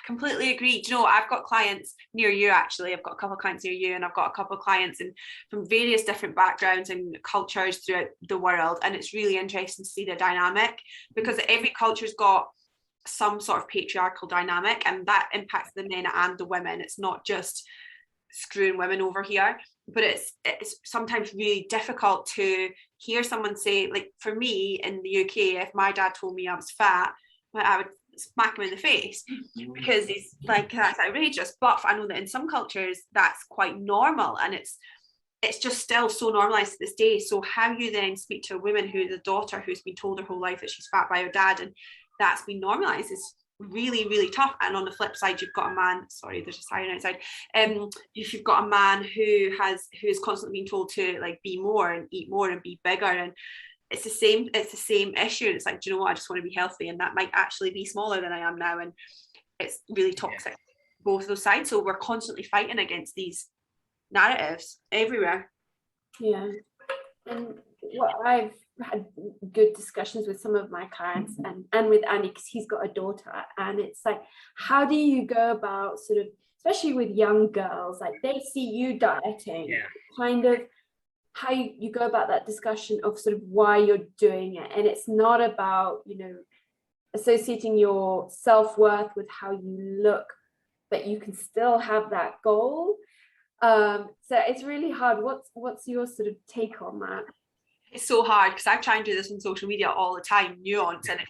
completely agree. Do you know, I've got clients near you, actually. I've got a couple of clients near you, and I've got a couple of clients from various different backgrounds and cultures throughout the world. And it's really interesting to see the dynamic, because every culture's got some sort of patriarchal dynamic, and that impacts the men and the women. It's not just screwing women over here, but it's sometimes really difficult to hear someone say, like, for me in the UK, if my dad told me I was fat, I would smack him in the face, because he's like, that's outrageous. But I know that in some cultures that's quite normal, and it's just still so normalized to this day. So how you then speak to a woman who's a daughter who's been told her whole life that she's fat by her dad, and that's been normalized, is really, really tough. And on the flip side, you've got a man, sorry, there's a siren outside, if you've got a man who is constantly being told to, like, be more and eat more and be bigger, and it's the same issue. It's like, do you know what, I just want to be healthy, and that might actually be smaller than I am now, and it's really toxic, both of those sides. So we're constantly fighting against these narratives everywhere. Yeah. And I've had good discussions with some of my clients and with Andy, because he's got a daughter, and it's like, how do you go about sort of, especially with young girls, like they see you dieting, kind of how you go about that discussion of sort of why you're doing it. And it's not about, associating your self-worth with how you look, but you can still have that goal. So it's really hard. What's your sort of take on that? It's so hard, because I try and do this on social media all the time, nuance, and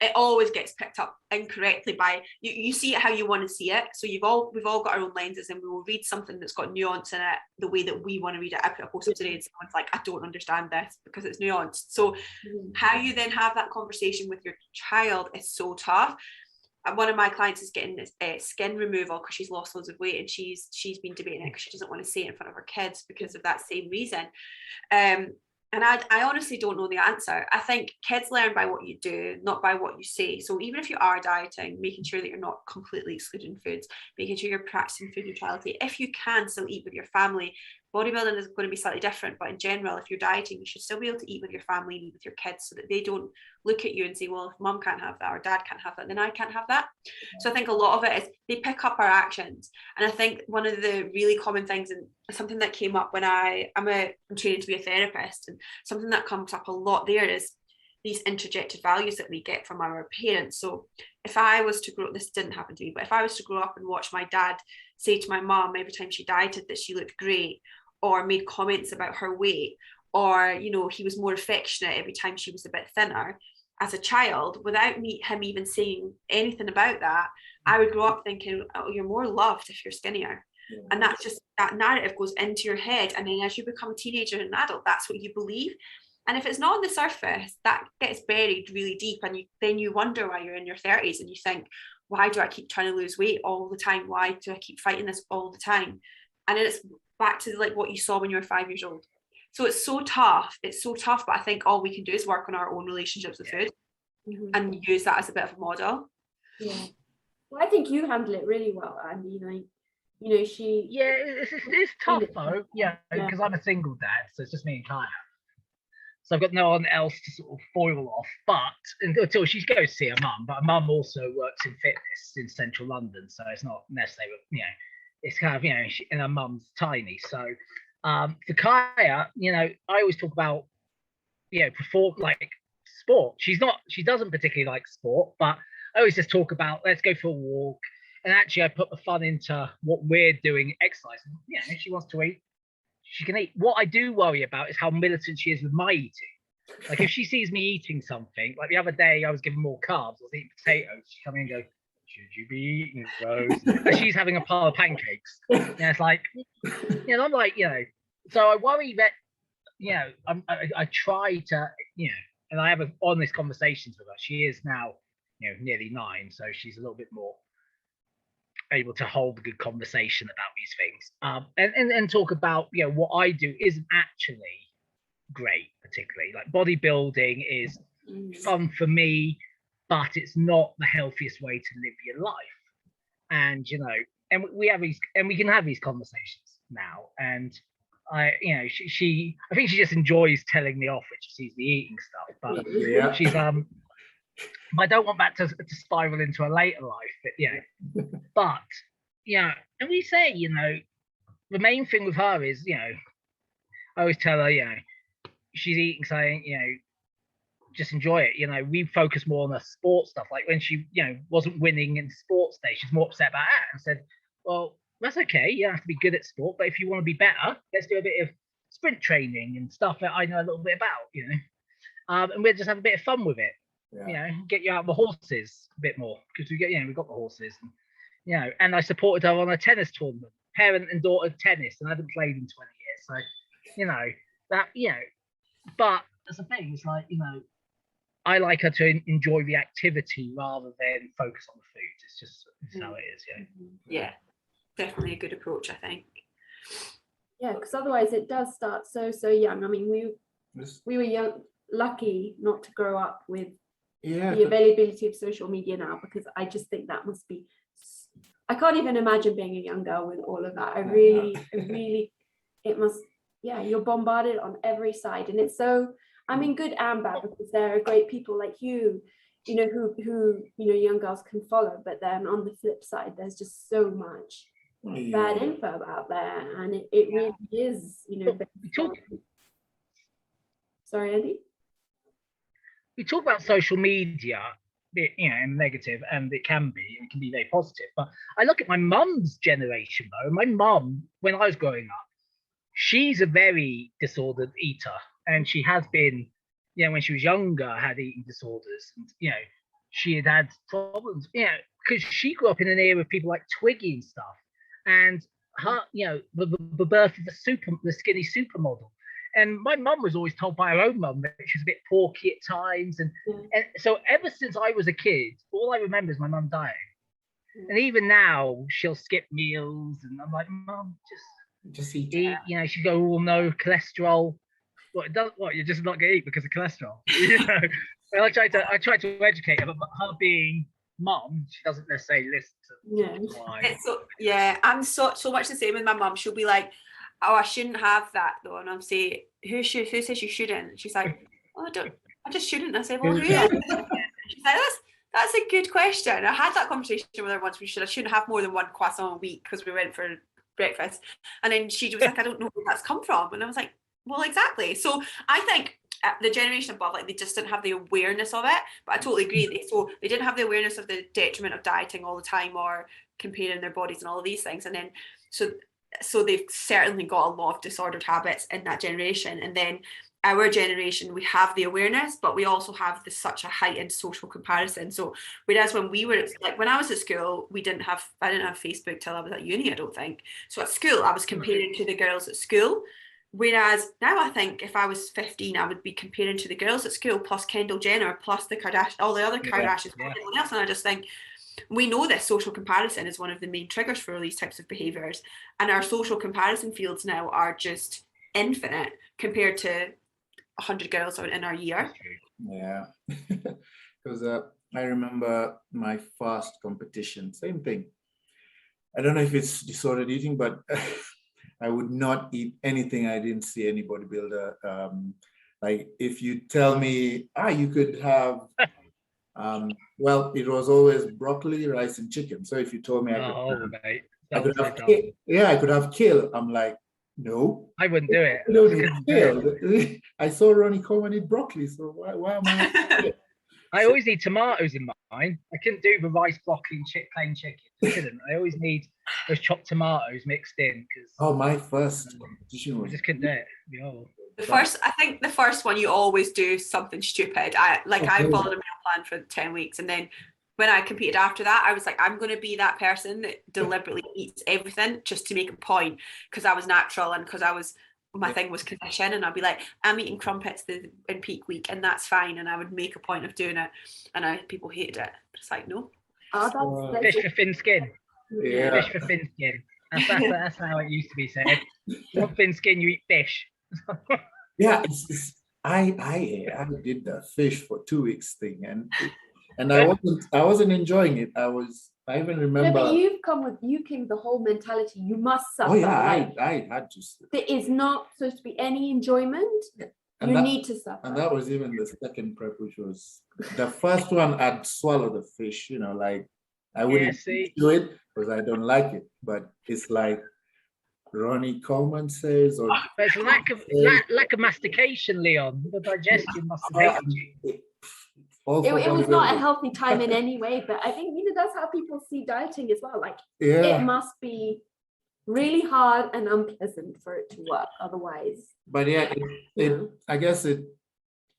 it always gets picked up incorrectly by you see it how you want to see it. So we've all got our own lenses, and we will read something that's got nuance in it the way that we want to read it. I put a post up today and someone's like, I don't understand this because it's nuanced. So how you then have that conversation with your child is so tough. One of my clients is getting this skin removal because she's lost loads of weight, and she's been debating it because she doesn't want to say it in front of her kids because of that same reason. And I honestly don't know the answer. I think kids learn by what you do, not by what you say. So even if you are dieting, making sure that you're not completely excluding foods, making sure you're practicing food neutrality. If you can still eat with your family, bodybuilding is going to be slightly different, but in general, if you're dieting, you should still be able to eat with your family and eat with your kids, so that they don't look at you and say, well, if mum can't have that or dad can't have that, then I can't have that. So I think a lot of it is they pick up our actions. And I think one of the really common things, and something that came up when I'm training to be a therapist, and something that comes up a lot there is these interjected values that we get from our parents. So if I was to grow, this didn't happen to me, but if I was to grow up and watch my dad say to my mom every time she dieted that she looked great, or made comments about her weight, or he was more affectionate every time she was a bit thinner, as a child, without him even saying anything about that, I would grow up thinking, oh, you're more loved if you're skinnier. Yeah. And that's just, that narrative goes into your head. And then as you become a teenager and an adult, that's what you believe. And if it's not on the surface, that gets buried really deep. And then you wonder why you're in your 30s and you think, why do I keep trying to lose weight all the time? Why do I keep fighting this all the time? And then it's back to like what you saw when you were 5 years old. So it's so tough. It's so tough. But I think all we can do is work on our own relationships with food and use that as a bit of a model. Yeah. Well, I think you handle it really well, Andy. Like, you know, she. Yeah, it's tough though. Yeah, because I'm a single dad, so it's just me and Kaya. So I've got no one else to sort of foil off. But until she goes to see her mum, but her mum also works in fitness in central London, so it's not necessarily, you know, it's kind of, you know, and her mum's tiny. So for Kaya, you know, I always talk about, you know, like sport. She doesn't particularly like sport, but I always just talk about, let's go for a walk. And actually I put the fun into what we're doing, exercise. Yeah, if she wants to eat, she can eat. What I do worry about is how militant she is with my eating. Like if she sees me eating something, like the other day I was giving more carbs, I was eating potatoes, she come in and go, should you be eating those? And she's having a pile of pancakes. And it's like, you know, I'm like, you know, so I worry that, you know, I try to, you know, and I have honest conversations with her. She is now, you know, nearly 9, so she's a little bit more able to hold a good conversation about these things, and talk about, you know, what I do isn't actually great, particularly like bodybuilding is fun for me, but it's not the healthiest way to live your life. And you know, and we have these, and we can have these conversations now. And I, you know, I think she just enjoys telling me off when she sees me eating stuff. But she's I don't want that to spiral into a later life, but yeah. But yeah, and we say, you know, the main thing with her is, you know, I always tell her, you know, she's eating something, you know, just enjoy it. You know, we focus more on the sports stuff. Like when she, you know, wasn't winning in sports day, she's more upset about that and said, well, that's okay. You don't have to be good at sport, but if you want to be better, let's do a bit of sprint training and stuff that I know a little bit about, you know, and we'll just have a bit of fun with it. Yeah. You know, get you out of the horses a bit more because we've got the horses, and, you know, and I supported her on a tennis tournament, parent and daughter tennis, and I haven't played in 20 years. So, you know, that, you know, but that's the thing, it's like, you know, I like her to enjoy the activity rather than focus on the food. It's just how it is, yeah. Definitely a good approach, I think. Yeah, because otherwise it does start so young. I mean, we were young, lucky not to grow up with the availability of social media now, because I just think that must be, I can't even imagine being a young girl with all of that. I really, it must, you're bombarded on every side, and it's so, I mean, good and bad, because there are great people like you know, who you know, young girls can follow, but then on the flip side, there's just so much bad info out there, and it really is, you know. Sorry, Andy? We talk about social media, you know, and negative, and it can be very positive. But I look at my mum's generation though. My mum, when I was growing up, she's a very disordered eater, and she has been, you know, when she was younger, had eating disorders, and you know, she had problems, you know, because she grew up in an era of people like Twiggy and stuff, and her, you know, the birth of the skinny supermodel. And my mum was always told by her own mum that she was a bit porky at times. And so ever since I was a kid, all I remember is my mum dying. And even now, she'll skip meals. And I'm like, Mum, just eat. You know, she'd go, oh, no, cholesterol. What, you're just not going to eat because of cholesterol? You know? And I try to educate her, but her being mum, she doesn't necessarily listen to why. I'm so much the same with my mum. She'll be like, oh, I shouldn't have that though, and I'm saying, who says you shouldn't? And she's like, oh, I just shouldn't. I say, well, who is? She's like, that's a good question. I had that conversation with her once. I shouldn't have more than one croissant a week because we went for breakfast, and then she was like, I don't know where that's come from, and I was like, well, exactly. So I think the generation above, like, they just didn't have the awareness of it. But I totally agree. They didn't have the awareness of the detriment of dieting all the time or comparing their bodies and all of these things, and then so they've certainly got a lot of disordered habits in that generation. And then our generation, we have the awareness, but we also have such a heightened social comparison. So whereas when we were like, when I was at school, I didn't have Facebook till I was at uni, I don't think. So at school, I was comparing to the girls at school. Whereas now I think if I was 15, I would be comparing to the girls at school plus Kendall Jenner plus the Kardashians, all the other Kardashians, everyone else. And I just think we know this social comparison is one of the main triggers for all these types of behaviours. And our social comparison fields now are just infinite compared to 100 girls in our year. Yeah, because I remember my first competition, same thing. I don't know if it's disordered eating, but I would not eat anything I didn't see any bodybuilder. Like if you tell me, you could have, well, it was always broccoli, rice, and chicken. So if you told me I could have kale, I'm like, no, I wouldn't do it. I don't eat kale. I saw Ronnie Coleman eat broccoli, so why am I? I always need tomatoes in mine. I couldn't do the rice, broccoli, and plain chicken. I couldn't. I always need those chopped tomatoes mixed in. My first competition was. I just couldn't do it. Yo. I think the first one you always do something stupid. I followed a meal plan for 10 weeks, and then when I competed after that, I was like, I'm going to be that person that deliberately eats everything just to make a point, because I was natural and because my thing was condition, and I'd be like, I'm eating crumpets in peak week and that's fine, and I would make a point of doing it, and people hated it. But it's like, no. Fish for thin skin. Yeah. Fish for thin skin. That's how it used to be said. You want thin skin, you eat fish. Yeah, I did the fish for 2 weeks thing, and I wasn't enjoying it. I even remember. No, but you came the whole mentality. You must suffer. Oh yeah, I had to. There is not supposed to be any enjoyment. And you need to suffer. And that was even the second prep, which was the first one. I'd swallow the fish, like I wouldn't do it because I don't like it. But it's like Ronnie Coleman says, or it's lack of mastication, Leon. The digestion must have helped you. It was not a healthy time in any way, but I think that's how people see dieting as well. Like it must be really hard and unpleasant for it to work otherwise. But yeah, I guess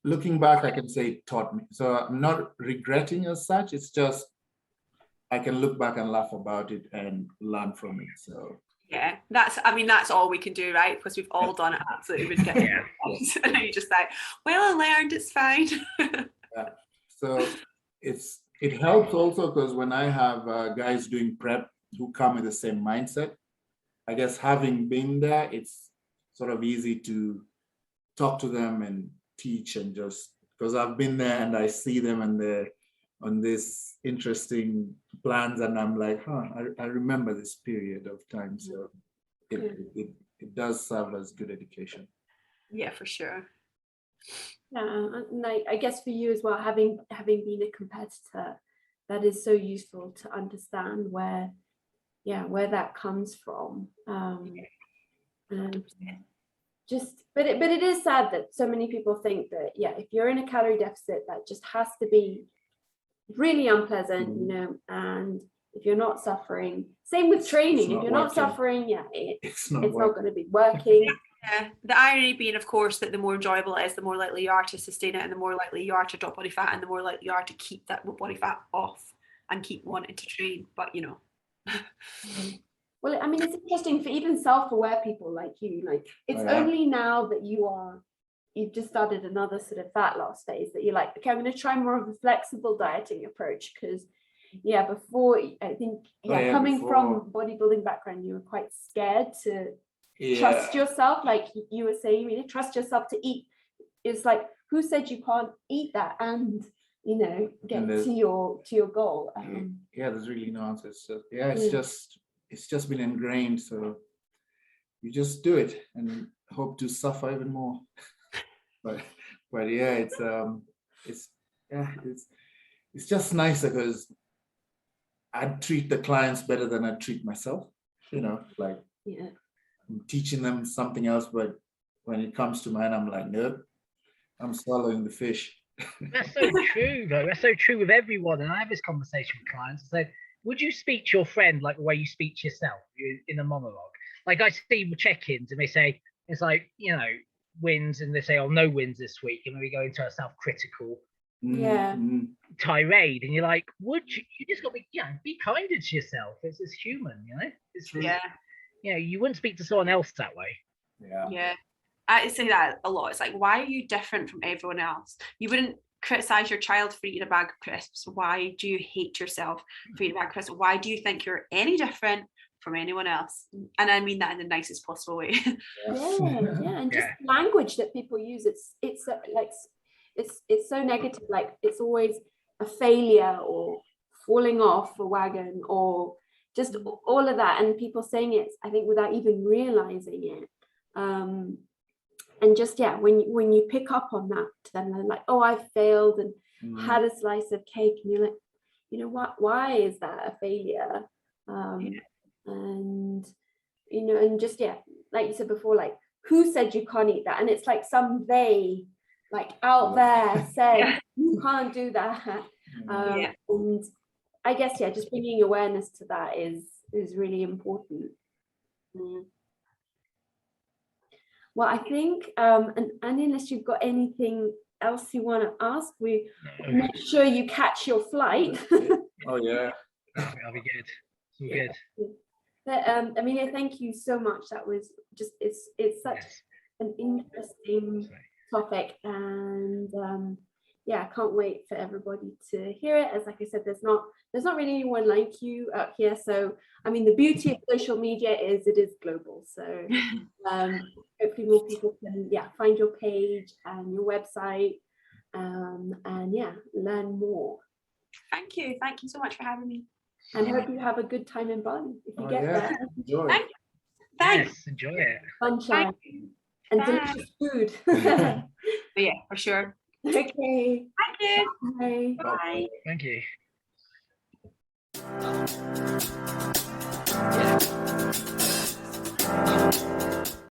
looking back, I can say it taught me. So I'm not regretting as such. It's just I can look back and laugh about it and learn from it. So yeah, that's all we can do, right? Because we've all done it absolutely ridiculous. And you just like, well, I learned, it's fine. Yeah. So it helps also because when I have guys doing prep who come with the same mindset, I guess having been there, it's sort of easy to talk to them and teach, and just because I've been there and I see them and they're on this interesting plans, and I'm like, I remember this period of time. So it does serve as good education. Yeah, for sure. Yeah, and I guess for you as well, having been a competitor, that is so useful to understand where that comes from. And but it is sad that so many people think that if you're in a calorie deficit, that just has to be really unpleasant, and if you're not suffering, same with training, if you're not suffering, it's not going to be working. Yeah, the irony being, of course, that the more enjoyable it is, the more likely you are to sustain it, and the more likely you are to drop body fat, and the more likely you are to keep that body fat off and keep wanting to train. But Well, I mean, it's interesting for even self-aware people like you. Like, it's only now that you've just started another sort of fat loss phase that you're like, okay, I'm going to try more of a flexible dieting approach, because before, I think coming from bodybuilding background, you were quite scared to trust yourself, like you were saying, really trust yourself to eat. It's like, who said you can't eat that and get to your goal? There's really no answer. So it's just been ingrained. So you just do it and hope to suffer even more. but it's just nicer because I treat the clients better than I treat myself. I'm teaching them something else, but when it comes to mine, I'm like, nope, I'm swallowing the fish. That's so true, though. That's so true with everyone. And I have this conversation with clients. I said, would you speak to your friend like the way you speak to yourself in a monologue? Like I see check-ins and they say, it's like, wins and they say, oh, no wins this week, and then we go into a self-critical Yeah. tirade, and you're like, would you just got to be kinder to yourself. It's human, it's True. you wouldn't speak to someone else that way. Yeah, I say that a lot. It's like, why are you different from everyone else? You wouldn't criticize your child for eating a bag of crisps. Why do you hate yourself for eating a bag of crisps? Why do you think you're any different from anyone else? And I mean that in the nicest possible way. And just language that people use, it's like it's so negative, like it's always a failure or falling off a wagon or just all of that, and people saying it, I think, without even realizing it. And just when you pick up on that, then they're like, oh, I failed and had a slice of cake, and you're like, what, why is that a failure? And and just like you said before, like, who said you can't eat that? And it's like some they, like, out there said you can't do that. And I guess just bringing awareness to that is really important. Well, I think and unless you've got anything else you want to ask, we make sure you catch your flight. Oh yeah, I'll be good. Good. But Emilia, thank you so much. That was just it's such an interesting topic, and I can't wait for everybody to hear it. As like I said, there's not really anyone like you out here. So I mean, the beauty of social media is it is global. So hopefully more people can find your page and your website and learn more. Thank you so much for having me, and hope you have a good time in Bali if you get there. Enjoy. Thanks. Yes, enjoy it. Sunshine and delicious food. Yeah, for sure. Okay. Thank you. Bye. Bye. Thank you.